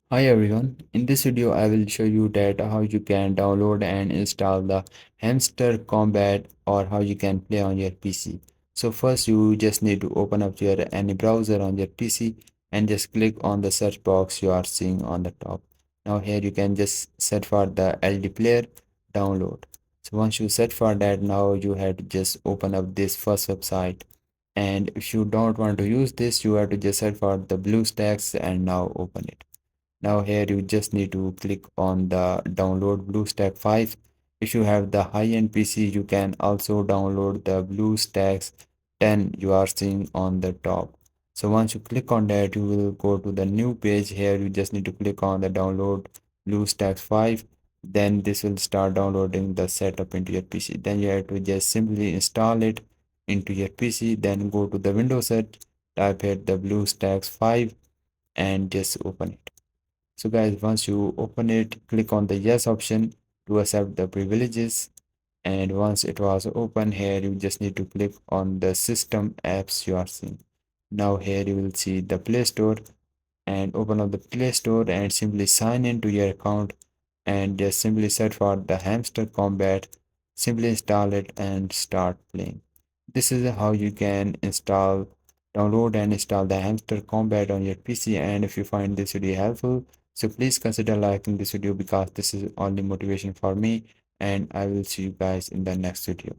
Hi everyone, in this video I will show you that how you can download and install the Hamster Kombat or how you can play on your PC. So first you just need to open up your any browser on your PC and just click on the search box you are seeing on the top. Now here you can just set for the LD player download. So once you set for that, now you have to just open up this first website, and if you don't want to use this you have to just set for the blue stacks and now open it. Now here you just need to click on the download BlueStack 5. If you have the high-end PC, you can also download the BlueStacks 10 you are seeing on the top. So once you click on that, you will go to the new page. Here you just need to click on the download BlueStacks 5. Then this will start downloading the setup into your PC. Then you have to just simply install it into your PC. Then go to the Windows search, type here the BlueStacks 5 and just open it. So guys, once you open it, click on the yes option to accept the privileges. And once it was open, here you just need to click on the system apps you are seeing. Now here you will see the Play Store, and open up the Play Store and simply sign into your account and just simply search for the Hamster Combat. Simply install it and start playing. This is how you can download and install the Hamster Combat on your PC. And if you find this video helpful, so please consider liking this video because this is only motivation for me, and I will see you guys in the next video.